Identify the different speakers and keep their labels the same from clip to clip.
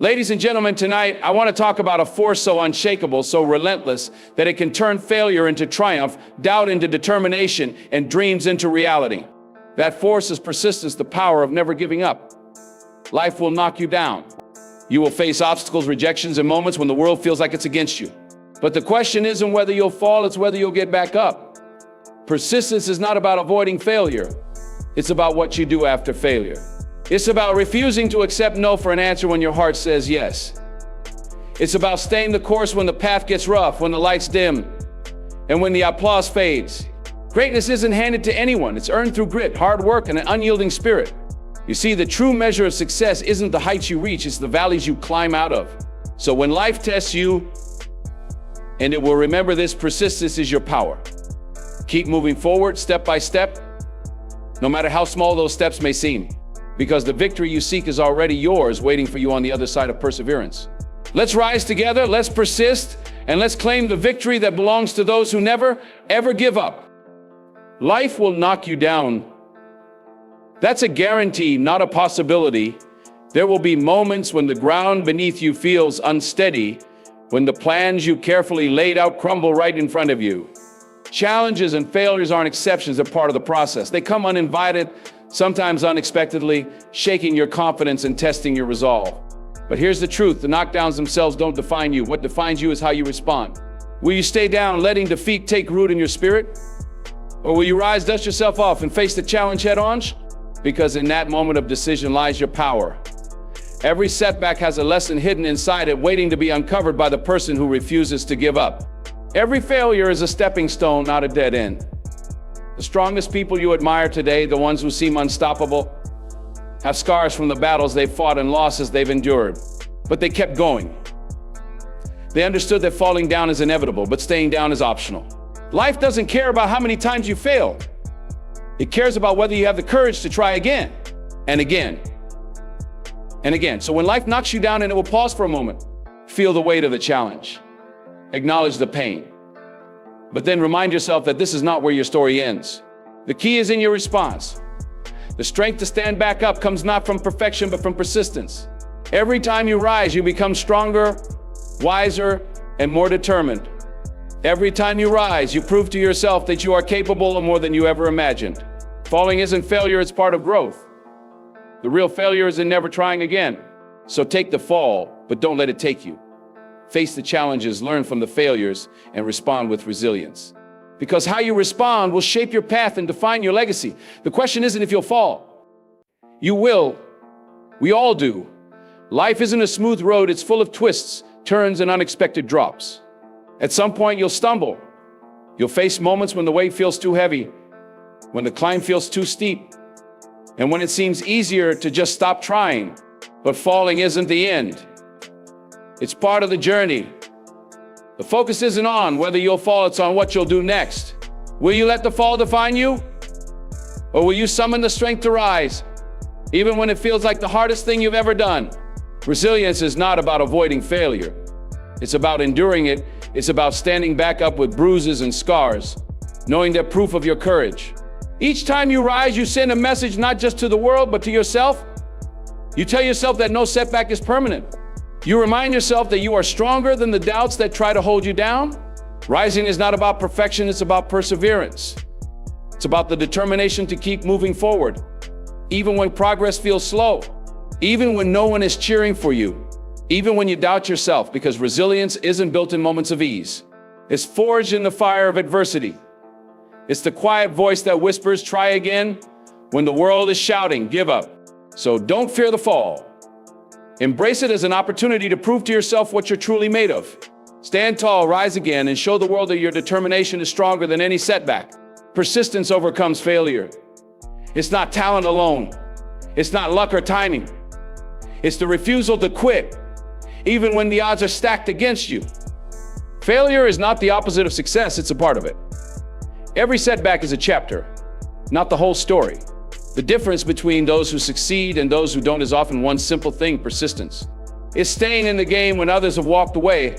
Speaker 1: Ladies and gentlemen, tonight I want to talk about a force so unshakable, so relentless, that it can turn failure into triumph, doubt into determination, and dreams into reality. That force is persistence, the power of never giving up. Life will knock you down. You will face obstacles, rejections, and moments when the world feels like it's against you. But the question isn't whether you'll fall, it's whether you'll get back up. Persistence is not about avoiding failure. It's about what you do after failure. It's about refusing to accept no for an answer when your heart says yes. It's about staying the course when the path gets rough, when the lights dim, and when the applause fades. Greatness isn't handed to anyone. It's earned through grit, hard work, and an unyielding spirit. You see, the true measure of success isn't the heights you reach, it's the valleys you climb out of. So when life tests you, and it will remember this, persistence is your power. Keep moving forward, step by step, no matter how small those steps may seem. Because the victory you seek is already yours, waiting for you on the other side of perseverance. Let's rise together, let's persist, and let's claim the victory that belongs to those who never, ever give up. Life will knock you down. That's a guarantee, not a possibility. There will be moments when the ground beneath you feels unsteady, when the plans you carefully laid out crumble right in front of you. Challenges and failures aren't exceptions, they're part of the process. They come uninvited, sometimes unexpectedly, shaking your confidence and testing your resolve. But here's the truth, the knockdowns themselves don't define you. What defines you is how you respond. Will you stay down, letting defeat take root in your spirit? Or will you rise, dust yourself off, and face the challenge head on? Because in that moment of decision lies your power. Every setback has a lesson hidden inside it, waiting to be uncovered by the person who refuses to give up. Every failure is a stepping stone, not a dead end. The strongest people you admire today, the ones who seem unstoppable, have scars from the battles they've fought and losses they've endured. But they kept going. They understood that falling down is inevitable, but staying down is optional. Life doesn't care about how many times you fail. It cares about whether you have the courage to try again, and again, and again. So when life knocks you down, and it will pause for a moment, feel the weight of the challenge. Acknowledge the pain. But then remind yourself that this is not where your story ends. The key is in your response. The strength to stand back up comes not from perfection, but from persistence. Every time you rise, you become stronger, wiser, and more determined. Every time you rise, you prove to yourself that you are capable of more than you ever imagined. Falling isn't failure, it's part of growth. The real failure is in never trying again. So take the fall, but don't let it take you. Face the challenges, learn from the failures, and respond with resilience. Because how you respond will shape your path and define your legacy. The question isn't if you'll fall. You will. We all do. Life isn't a smooth road, it's full of twists, turns, and unexpected drops. At some point, you'll stumble. You'll face moments when the weight feels too heavy, when the climb feels too steep, and when it seems easier to just stop trying. But falling isn't the end. It's part of the journey. The focus isn't on whether you'll fall, it's on what you'll do next. Will you let the fall define you? Or will you summon the strength to rise, even when it feels like the hardest thing you've ever done? Resilience is not about avoiding failure. It's about enduring it. It's about standing back up with bruises and scars, knowing they're proof of your courage. Each time you rise, you send a message not just to the world, but to yourself. You tell yourself that no setback is permanent. You remind yourself that you are stronger than the doubts that try to hold you down. Rising is not about perfection, it's about perseverance. It's about the determination to keep moving forward, even when progress feels slow, even when no one is cheering for you, even when you doubt yourself, because resilience isn't built in moments of ease. It's forged in the fire of adversity. It's the quiet voice that whispers, try again, when the world is shouting, give up. So don't fear the fall. Embrace it as an opportunity to prove to yourself what you're truly made of. Stand tall, rise again, and show the world that your determination is stronger than any setback. Persistence overcomes failure. It's not talent alone. It's not luck or timing. It's the refusal to quit, even when the odds are stacked against you. Failure is not the opposite of success, it's a part of it. Every setback is a chapter, not the whole story. The difference between those who succeed and those who don't is often one simple thing: persistence. It's staying in the game when others have walked away.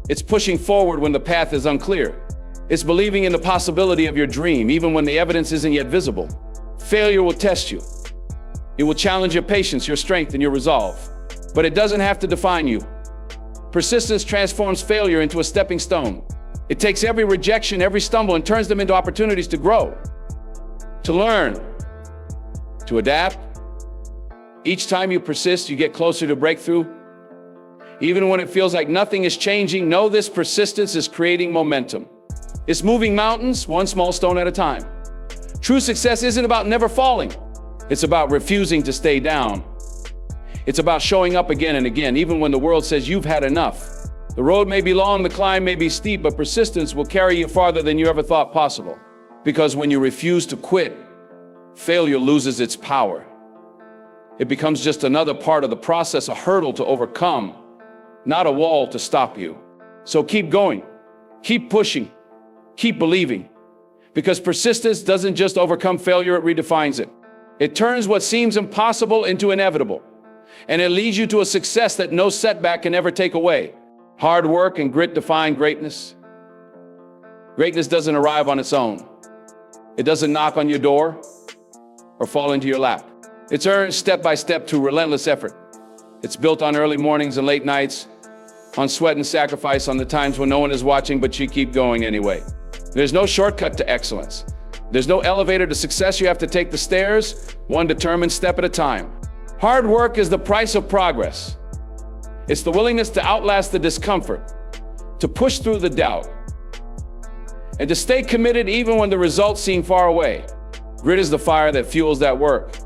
Speaker 1: It's pushing forward when the path is unclear. It's believing in the possibility of your dream, even when the evidence isn't yet visible. Failure will test you. It will challenge your patience, your strength, and your resolve. but it doesn't have to define you. Persistence transforms failure into a stepping stone. It takes every rejection, every stumble, and turns them into opportunities to grow, to learn, to adapt. Each time you persist, you get closer to breakthrough. Even when it feels like nothing is changing, know this: persistence is creating momentum. It's moving mountains, one small stone at a time. True success isn't about never falling. It's about refusing to stay down. It's about showing up again and again, even when the world says you've had enough. The road may be long, the climb may be steep, but persistence will carry you farther than you ever thought possible. Because when you refuse to quit, failure loses its power. It becomes just another part of the process, a hurdle to overcome, not a wall to stop you. So keep going, keep pushing, keep believing. Because persistence doesn't just overcome failure, it redefines it. It turns what seems impossible into inevitable. And it leads you to a success that no setback can ever take away. Hard work and grit define greatness. Greatness doesn't arrive on its own. It doesn't knock on your door or fall into your lap. It's earned step by step through relentless effort. It's built on early mornings and late nights, on sweat and sacrifice, on the times when no one is watching, but you keep going anyway. There's no shortcut to excellence. There's no elevator to success. You have to take the stairs, one determined step at a time. Hard work is the price of progress. It's the willingness to outlast the discomfort, to push through the doubt, and to stay committed even when the results seem far away. Grit is the fire that fuels that work.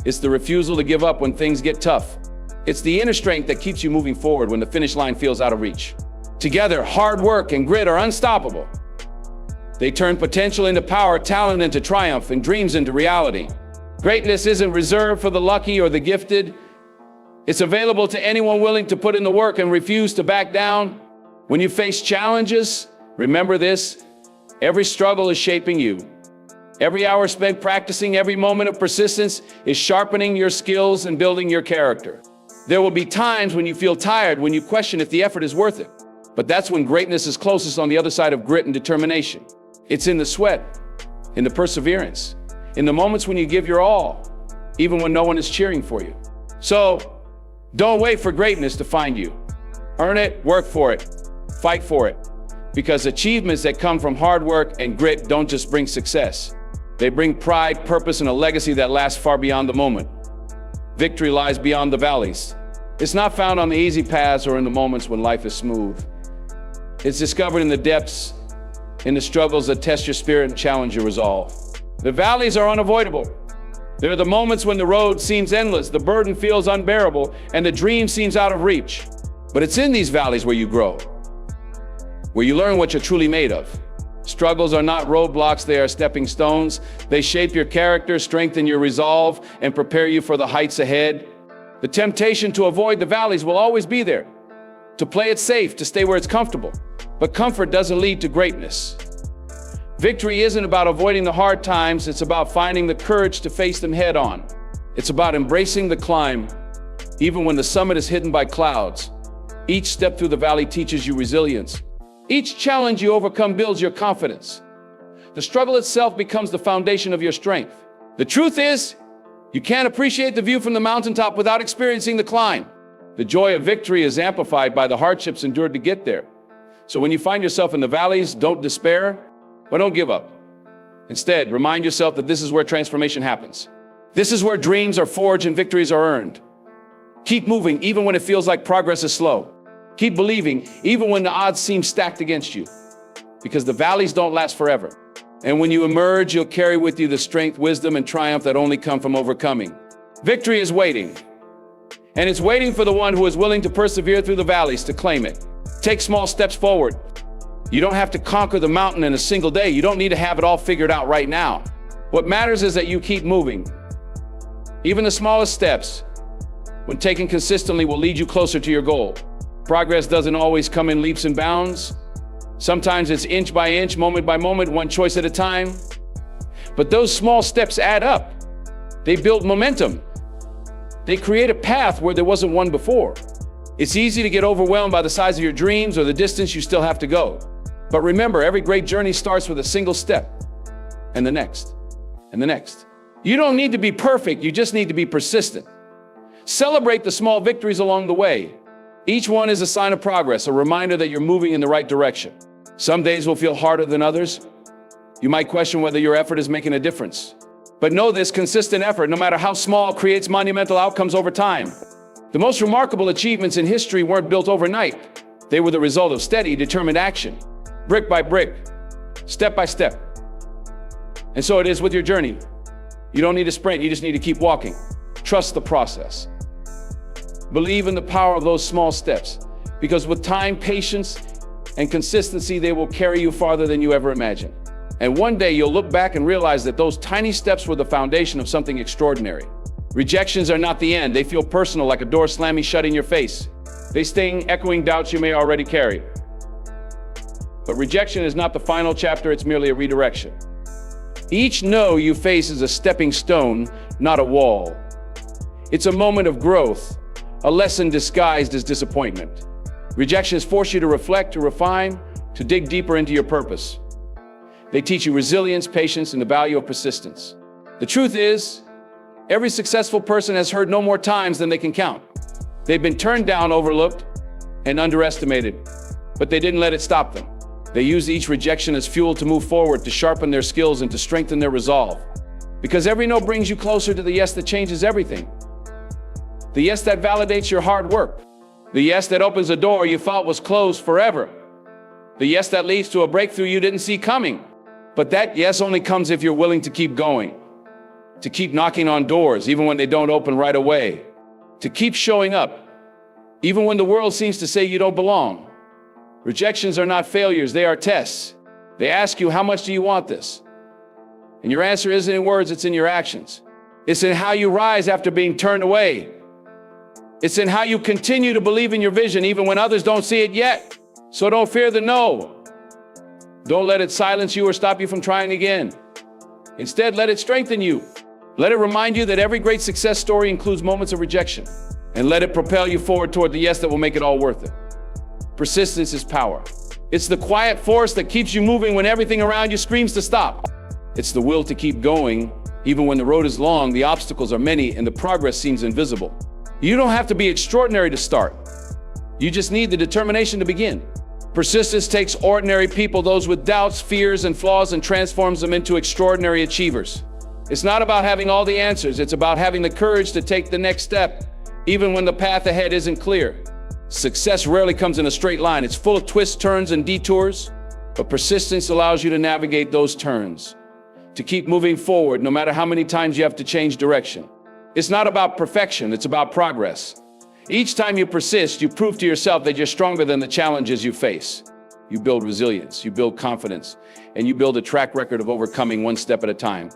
Speaker 1: It's the refusal to give up when things get tough. It's the inner strength that keeps you moving forward when the finish line feels out of reach. Together, hard work and grit are unstoppable. They turn potential into power, talent into triumph, and dreams into reality. Greatness isn't reserved for the lucky or the gifted. It's available to anyone willing to put in the work and refuse to back down. When you face challenges, remember this: every struggle is shaping you. Every hour spent practicing, every moment of persistence is sharpening your skills and building your character. There will be times when you feel tired, when you question if the effort is worth it. But that's when greatness is closest on the other side of grit and determination. It's in the sweat, in the perseverance, in the moments when you give your all, even when no one is cheering for you. So don't wait for greatness to find you. Earn it, work for it, fight for it. Because achievements that come from hard work and grit don't just bring success. They bring pride, purpose, and a legacy that lasts far beyond the moment. Victory lies beyond the valleys. It's not found on the easy paths or in the moments when life is smooth. It's discovered in the depths, in the struggles that test your spirit and challenge your resolve. The valleys are unavoidable. They're the moments when the road seems endless, the burden feels unbearable, and the dream seems out of reach. But it's in these valleys where you grow, where you learn what you're truly made of. Struggles are not roadblocks, they are stepping stones. They shape your character, strengthen your resolve, and prepare you for the heights ahead. The temptation to avoid the valleys will always be there, to play it safe, to stay where it's comfortable. But comfort doesn't lead to greatness. Victory isn't about avoiding the hard times, it's about finding the courage to face them head on. It's about embracing the climb, even when the summit is hidden by clouds. Each step through the valley teaches you resilience. Each challenge you overcome builds your confidence. The struggle itself becomes the foundation of your strength. The truth is, you can't appreciate the view from the mountaintop without experiencing the climb. The joy of victory is amplified by the hardships endured to get there. So when you find yourself in the valleys, don't despair, but don't give up. Instead, remind yourself that this is where transformation happens. This is where dreams are forged and victories are earned. Keep moving even when it feels like progress is slow. Keep believing even when the odds seem stacked against you. Because the valleys don't last forever. And when you emerge, you'll carry with you the strength, wisdom, and triumph that only come from overcoming. Victory is waiting. And it's waiting for the one who is willing to persevere through the valleys to claim it. Take small steps forward. You don't have to conquer the mountain in a single day. You don't need to have it all figured out right now. What matters is that you keep moving. Even the smallest steps, when taken consistently, will lead you closer to your goal. Progress doesn't always come in leaps and bounds. Sometimes it's inch by inch, moment by moment, one choice at a time. But those small steps add up. They build momentum. They create a path where there wasn't one before. It's easy to get overwhelmed by the size of your dreams or the distance you still have to go. But remember, every great journey starts with a single step, and the next, and the next. You don't need to be perfect, you just need to be persistent. Celebrate the small victories along the way. Each one is a sign of progress, a reminder that you're moving in the right direction. Some days will feel harder than others. You might question whether your effort is making a difference. But know this: consistent effort, no matter how small, creates monumental outcomes over time. The most remarkable achievements in history weren't built overnight. They were the result of steady, determined action, brick by brick, step by step. And so it is with your journey. You don't need to sprint, you just need to keep walking. Trust the process. Believe in the power of those small steps, because with time, patience, and consistency, they will carry you farther than you ever imagined. And one day you'll look back and realize that those tiny steps were the foundation of something extraordinary. Rejections are not the end. They feel personal, like a door slamming shut in your face. They sting, echoing doubts you may already carry. But rejection is not the final chapter, it's merely a redirection. Each no you face is a stepping stone, not a wall. It's a moment of growth, a lesson disguised as disappointment. Rejections force you to reflect, to refine, to dig deeper into your purpose. They teach you resilience, patience, and the value of persistence. The truth is, every successful person has heard no more times than they can count. They've been turned down, overlooked, and underestimated, but they didn't let it stop them. They used each rejection as fuel to move forward, to sharpen their skills, and to strengthen their resolve. Because every no brings you closer to the yes that changes everything. The yes that validates your hard work. The yes that opens a door you thought was closed forever. The yes that leads to a breakthrough you didn't see coming. But that yes only comes if you're willing to keep going, to keep knocking on doors even when they don't open right away, to keep showing up even when the world seems to say you don't belong. Rejections are not failures, they are tests. They ask you, how much do you want this? And your answer isn't in words, it's in your actions. It's in how you rise after being turned away. It's in how you continue to believe in your vision even when others don't see it yet. So don't fear the no. Don't let it silence you or stop you from trying again. Instead, let it strengthen you. Let it remind you that every great success story includes moments of rejection. And let it propel you forward toward the yes that will make it all worth it. Persistence is power. It's the quiet force that keeps you moving when everything around you screams to stop. It's the will to keep going, even when the road is long, the obstacles are many, and the progress seems invisible. You don't have to be extraordinary to start. You just need the determination to begin. Persistence takes ordinary people, those with doubts, fears, and flaws, and transforms them into extraordinary achievers. It's not about having all the answers. It's about having the courage to take the next step, even when the path ahead isn't clear. Success rarely comes in a straight line. It's full of twists, turns, and detours, but persistence allows you to navigate those turns, to keep moving forward no matter how many times you have to change direction. It's not about perfection, it's about progress. Each time you persist, you prove to yourself that you're stronger than the challenges you face. You build resilience, you build confidence, and you build a track record of overcoming one step at a time.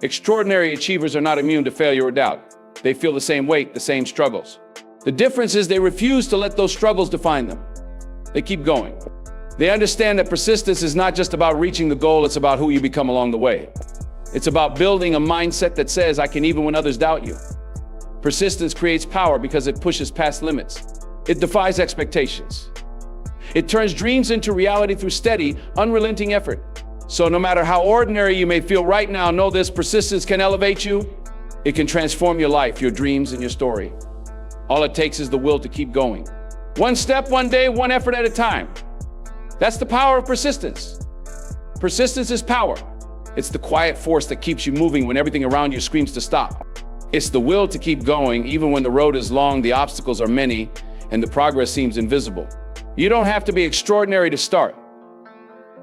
Speaker 1: Extraordinary achievers are not immune to failure or doubt. They feel the same weight, the same struggles. The difference is they refuse to let those struggles define them. They keep going. They understand that persistence is not just about reaching the goal, it's about who you become along the way. It's about building a mindset that says, I can even when others doubt you. Persistence creates power because it pushes past limits. It defies expectations. It turns dreams into reality through steady, unrelenting effort. So no matter how ordinary you may feel right now, know this: persistence can elevate you. It can transform your life, your dreams, and your story. All it takes is the will to keep going. One step, one day, one effort at a time. That's the power of persistence. Persistence is power. It's the quiet force that keeps you moving when everything around you screams to stop. It's the will to keep going, even when the road is long, the obstacles are many, and the progress seems invisible. You don't have to be extraordinary to start.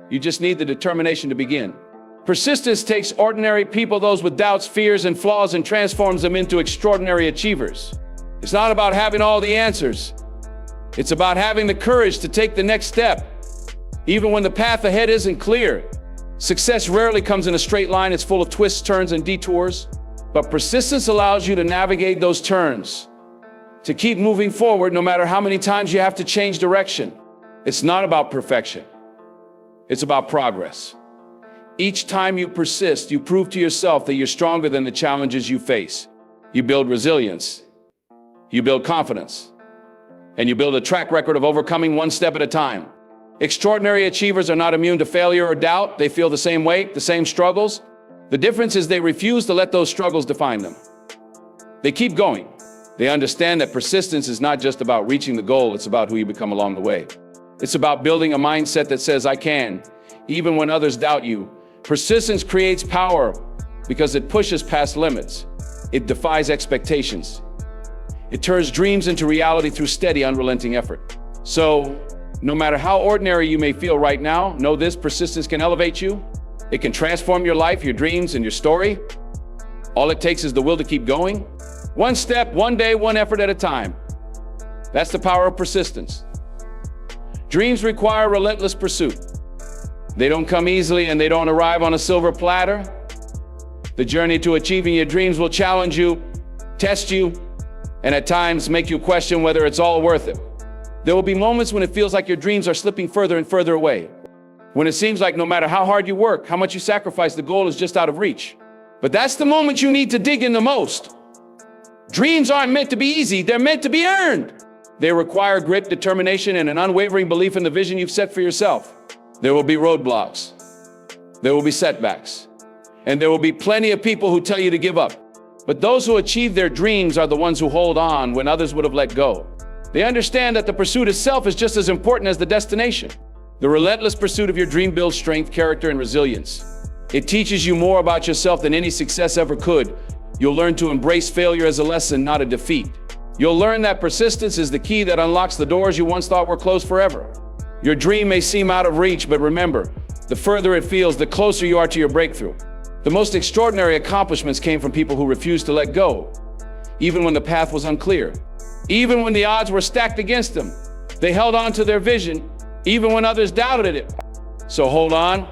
Speaker 1: You just need the determination to begin. Persistence takes ordinary people, those with doubts, fears, and flaws, and transforms them into extraordinary achievers. It's not about having all the answers. It's about having the courage to take the next step, even when the path ahead isn't clear. Success rarely comes in a straight line. It's full of twists, turns, and detours. But persistence allows you to navigate those turns, to keep moving forward no matter how many times you have to change direction. It's not about perfection. It's about progress. Each time you persist, you prove to yourself that you're stronger than the challenges you face. You build resilience, you build confidence, and you build a track record of overcoming one step at a time. Extraordinary achievers are not immune to failure or doubt. They feel the same weight, the same struggles. The difference is they refuse to let those struggles define them. They keep going. They understand that persistence is not just about reaching the goal, it's about who you become along the way. It's about building a mindset that says, I can, even when others doubt you. Persistence creates power because it pushes past limits. It defies expectations. It turns dreams into reality through steady, unrelenting effort. So, no matter how ordinary you may feel right now, know this: persistence can elevate you. It can transform your life, your dreams, and your story. All it takes is the will to keep going. One step, one day, one effort at a time. That's the power of persistence. Dreams require relentless pursuit. They don't come easily and they don't arrive on a silver platter. The journey to achieving your dreams will challenge you, test you, and at times make you question whether it's all worth it. There will be moments when it feels like your dreams are slipping further and further away. When it seems like no matter how hard you work, how much you sacrifice, the goal is just out of reach. But that's the moment you need to dig in the most. Dreams aren't meant to be easy, they're meant to be earned. They require grit, determination, and an unwavering belief in the vision you've set for yourself. There will be roadblocks. There will be setbacks. And there will be plenty of people who tell you to give up. But those who achieve their dreams are the ones who hold on when others would have let go. They understand that the pursuit itself is just as important as the destination. The relentless pursuit of your dream builds strength, character, and resilience. It teaches you more about yourself than any success ever could. You'll learn to embrace failure as a lesson, not a defeat. You'll learn that persistence is the key that unlocks the doors you once thought were closed forever. Your dream may seem out of reach, but remember, the further it feels, the closer you are to your breakthrough. The most extraordinary accomplishments came from people who refused to let go, even when the path was unclear. Even when the odds were stacked against them, they held on to their vision, even when others doubted it. So hold on,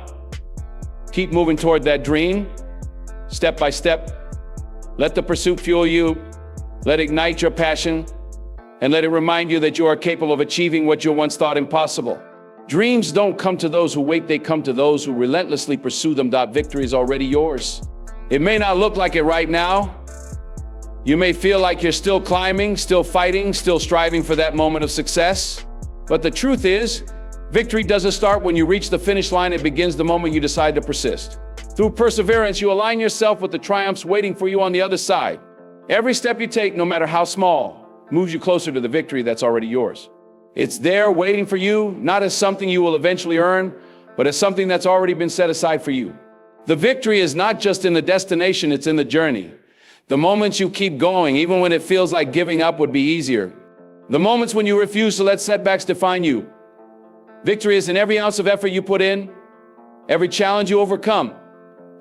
Speaker 1: keep moving toward that dream, step by step. Let the pursuit fuel you, let it ignite your passion, and let it remind you that you are capable of achieving what you once thought impossible. Dreams don't come to those who wait, they come to those who relentlessly pursue them. Victory is already yours. It may not look like it right now. You may feel like you're still climbing, still fighting, still striving for that moment of success. But the truth is, victory doesn't start when you reach the finish line, it begins the moment you decide to persist. Through perseverance, you align yourself with the triumphs waiting for you on the other side. Every step you take, no matter how small, moves you closer to the victory that's already yours. It's there waiting for you, not as something you will eventually earn, but as something that's already been set aside for you. The victory is not just in the destination, it's in the journey. The moments you keep going, even when it feels like giving up would be easier. The moments when you refuse to let setbacks define you. Victory is in every ounce of effort you put in, every challenge you overcome,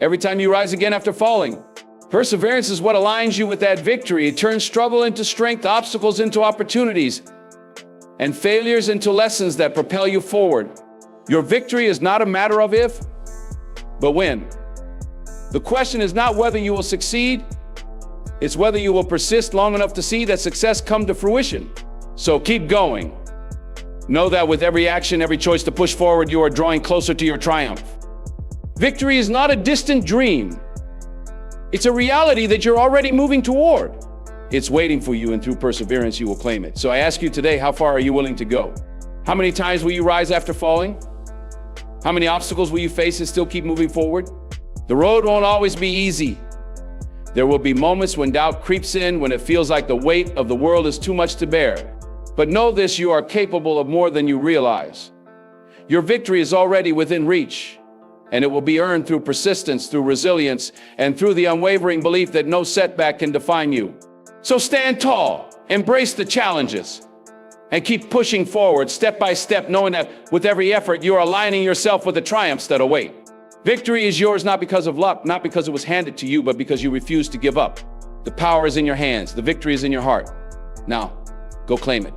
Speaker 1: every time you rise again after falling. Perseverance is what aligns you with that victory. It turns struggle into strength, obstacles into opportunities, and failures into lessons that propel you forward. Your victory is not a matter of if, but when. The question is not whether you will succeed, it's whether you will persist long enough to see that success come to fruition. So keep going. Know that with every action, every choice to push forward, you are drawing closer to your triumph. Victory is not a distant dream. It's a reality that you're already moving toward. It's waiting for you, and through perseverance, you will claim it. So I ask you today, how far are you willing to go? How many times will you rise after falling? How many obstacles will you face and still keep moving forward? The road won't always be easy. There will be moments when doubt creeps in, when it feels like the weight of the world is too much to bear. But know this, you are capable of more than you realize. Your victory is already within reach, and it will be earned through persistence, through resilience, and through the unwavering belief that no setback can define you. So stand tall, embrace the challenges, and keep pushing forward step by step, knowing that with every effort, you are aligning yourself with the triumphs that await. Victory is yours not because of luck, not because it was handed to you, but because you refuse to give up. The power is in your hands. The victory is in your heart. Now, go claim it.